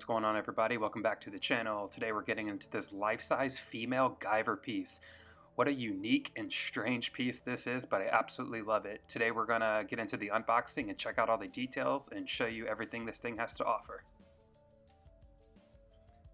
What's going on, everybody? Welcome back to the channel. Today we're getting into this life-size female Guyver piece. What a unique and strange piece this is, but I absolutely love it. Today we're gonna get into the unboxing and check out all the details and show you everything this thing has to offer.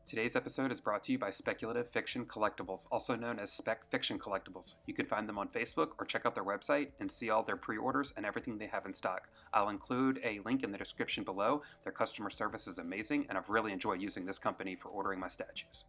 Today's episode is brought to you by Speculative Fiction Collectibles, also known as SPEC Fiction Collectibles. You can find them on Facebook or check out their website and see all their pre-orders and everything they have in stock. I'll include a link in the description below. Their customer service is amazing, and I've really enjoyed using this company for ordering my statues.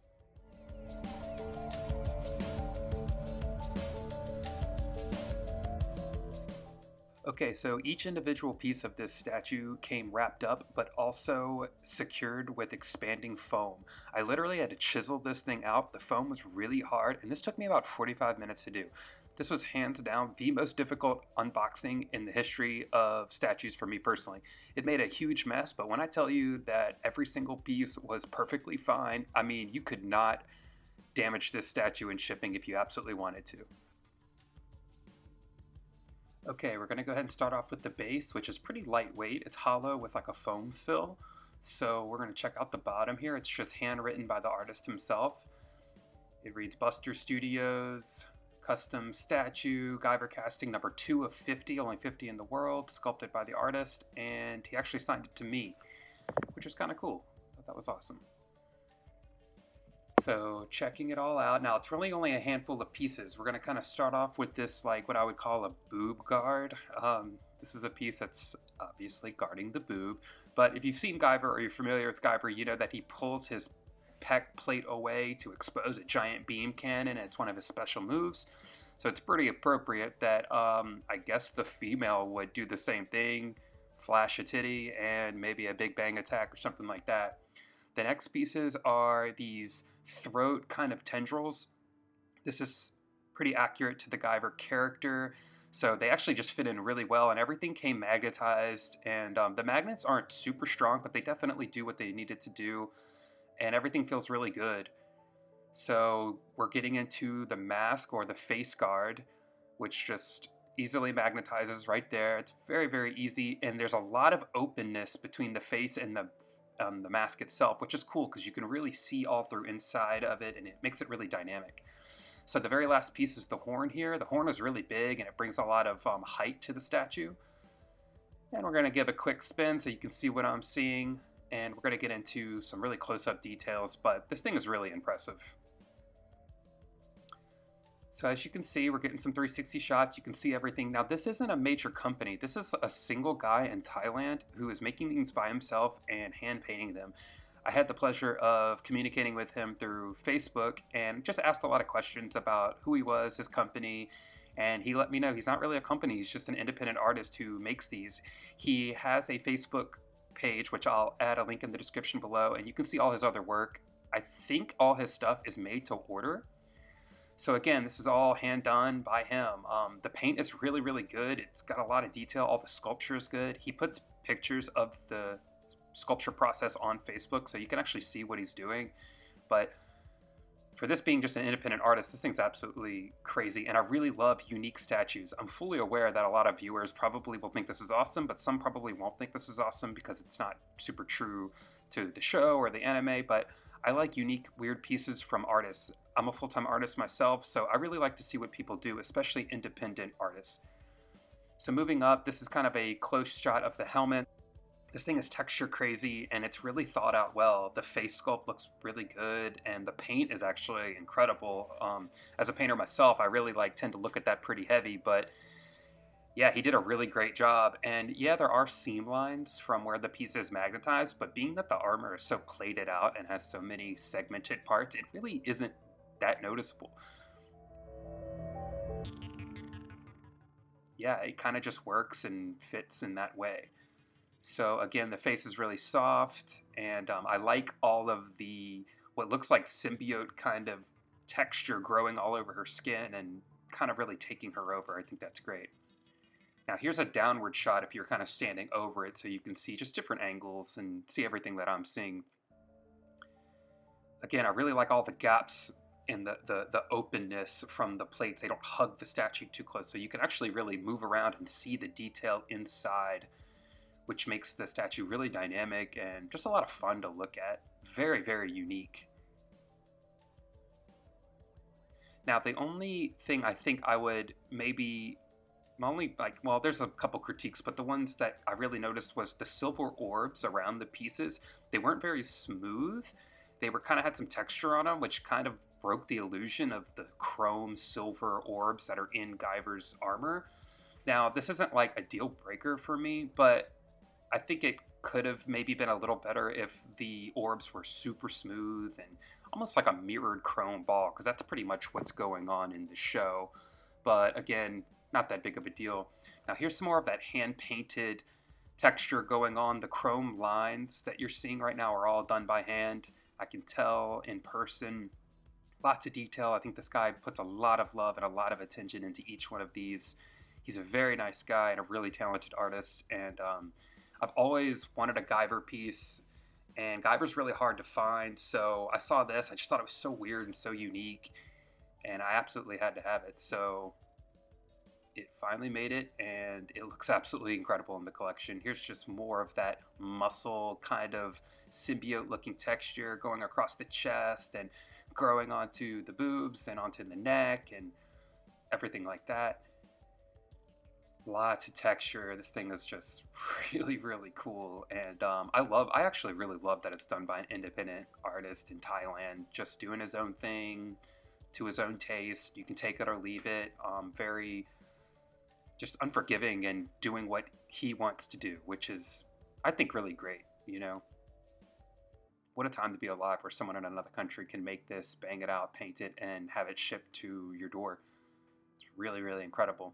Okay, so each individual piece of this statue came wrapped up, but also secured with expanding foam. I literally had to chisel this thing out. The foam was really hard, and this took me about 45 minutes to do. This was hands down the most difficult unboxing in the history of statues for me personally. It made a huge mess, but when I tell you that every single piece was perfectly fine, I mean, you could not damage this statue in shipping if you absolutely wanted to. Okay, we're going to go ahead and start off with the base, which is pretty lightweight. It's hollow with like a foam fill. So we're going to check out the bottom here. It's just handwritten by the artist himself. It reads Buster Studios, custom statue, Guyver casting number 2 of 50, only 50 in the world, sculpted by the artist. And he actually signed it to me, which was kind of cool. I thought that was awesome. So checking it all out. Now it's really only a handful of pieces. We're going to kind of start off with this, like what I would call a boob guard. This is a piece that's obviously guarding the boob. But if you've seen Guyver or you're familiar with Guyver, you know that he pulls his pec plate away to expose a giant beam cannon. It's one of his special moves. So it's pretty appropriate that I guess the female would do the same thing, flash a titty and maybe a big bang attack or something like that. The next pieces are these throat kind of tendrils. This is pretty accurate to the Guyver character, so they actually just fit in really well, and everything came magnetized, and the magnets aren't super strong, but they definitely do what they needed to do, and everything feels really good. So we're getting into the mask or the face guard, which just easily magnetizes right there. It's very, very easy, and there's a lot of openness between the face and the mask itself, which is cool because you can really see all through inside of it, and it makes it really dynamic. So the very last piece is the horn here. The horn is really big, and it brings a lot of height to the statue. And we're going to give a quick spin so you can see what I'm seeing, and we're going to get into some really close-up details, but this thing is really impressive. So as you can see, we're getting some 360 shots. You can see everything. Now, this isn't a major company. This is a single guy in Thailand who is making things by himself and hand painting them. I had the pleasure of communicating with him through Facebook and just asked a lot of questions about who he was, his company, and he let me know he's not really a company. He's just an independent artist who makes these. He has a Facebook page, which I'll add a link in the description below, and you can see all his other work. I think all his stuff is made to order. So again, this is all hand done by him. The paint is really, really good. It's got a lot of detail. All the sculpture is good. He puts pictures of the sculpture process on Facebook, so you can actually see what he's doing. But for this being just an independent artist, this thing's absolutely crazy. And I really love unique statues. I'm fully aware that a lot of viewers probably will think this is awesome, but some probably won't think this is awesome because it's not super true to the show or the anime. But I like unique, weird pieces from artists. I'm a full-time artist myself, so I really like to see what people do, especially independent artists. So moving up, this is kind of a close shot of the helmet. This thing is texture crazy, and it's really thought out well. The face sculpt looks really good, and the paint is actually incredible. As a painter myself, I really tend to look at that pretty heavy, but yeah, he did a really great job. And yeah, there are seam lines from where the piece is magnetized, but being that the armor is so plated out and has so many segmented parts, it really isn't that noticeable. Yeah, it kind of just works and fits in that way. So again, the face is really soft, and I like all of the what looks like symbiote kind of texture growing all over her skin and kind of really taking her over. I think that's great. Now here's a downward shot if you're kind of standing over it, so you can see just different angles and see everything that I'm seeing. Again, I really like all the gaps in the openness from the plates. They don't hug the statue too close, so you can actually really move around and see the detail inside, which makes the statue really dynamic and just a lot of fun to look at. very, very unique. Now, the only thing I think I would maybe only like, well, there's a couple critiques, but the ones that I really noticed was the silver orbs around the pieces. They weren't very smooth. They were kind of had some texture on them, which kind of broke the illusion of the chrome silver orbs that are in Guyver's armor. Now, this isn't like a deal breaker for me, but I think it could have maybe been a little better if the orbs were super smooth and almost like a mirrored chrome ball, because that's pretty much what's going on in the show. But again, not that big of a deal. Now here's some more of that hand painted texture going on. The chrome lines that you're seeing right now are all done by hand. I can tell in person, lots of detail. I think this guy puts a lot of love and a lot of attention into each one of these. He's a very nice guy and a really talented artist, and I've always wanted a Guyver piece, and Guyver's really hard to find, so I saw this. I just thought it was so weird and so unique, and I absolutely had to have it. So it finally made it, and it looks absolutely incredible in the collection. Here's just more of that muscle kind of symbiote looking texture going across the chest and growing onto the boobs and onto the neck and everything like that. Lots of texture. This thing is just really, really cool, and I actually really love that it's done by an independent artist in Thailand, just doing his own thing to his own taste. You can take it or leave it. Very just unforgiving and doing what he wants to do, which is, I think, really great. You know, what a time to be alive where someone in another country can make this, bang it out, paint it, and have it shipped to your door. It's really, really incredible.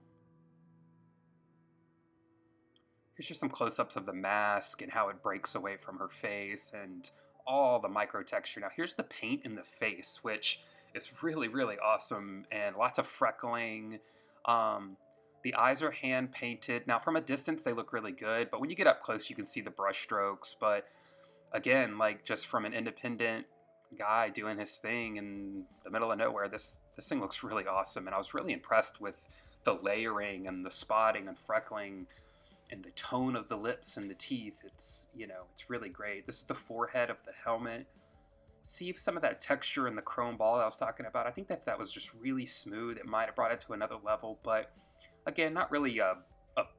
Here's just some close-ups of the mask and how it breaks away from her face and all the micro texture. Now here's the paint in the face, which is really, really awesome, and lots of freckling. The eyes are hand painted. Now from a distance they look really good, but when you get up close you can see the brush strokes. But again, like just from an independent guy doing his thing in the middle of nowhere, this thing looks really awesome, and I was really impressed with the layering and the spotting and freckling and the tone of the lips and the teeth. It's, you know, it's really great. This is the forehead of the helmet. See some of that texture in the chrome ball I was talking about. I think that if that was just really smooth, it might have brought it to another level, but again, not really a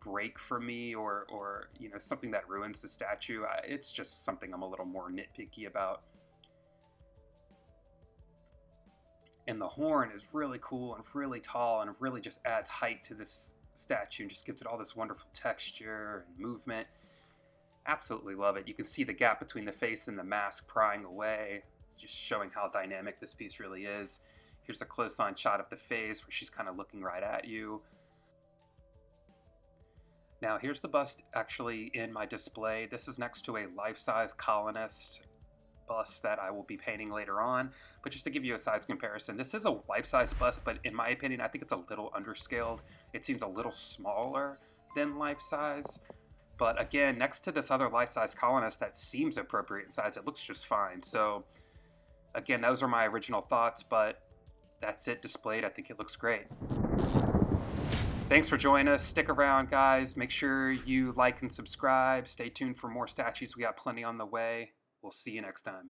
break for me, or you know, something that ruins the statue. It's just something I'm a little more nitpicky about. And the horn is really cool and really tall and really just adds height to this statue and just gives it all this wonderful texture and movement. Absolutely love it. You can see the gap between the face and the mask prying away. It's just showing how dynamic this piece really is. Here's a close-on shot of the face where she's kind of looking right at you. Now here's the bust actually in my display. This is next to a life-size colonist bust that I will be painting later on, but just to give you a size comparison, this is a life-size bust, but in my opinion I think it's a little underscaled. It seems a little smaller than life-size, but again, next to this other life-size colonist that seems appropriate in size, it looks just fine. So again, those are my original thoughts, but that's it displayed. I think it looks great. Thanks for joining us. Stick around, guys. Make sure you like and subscribe. Stay tuned for more statues. We got plenty on the way. We'll see you next time.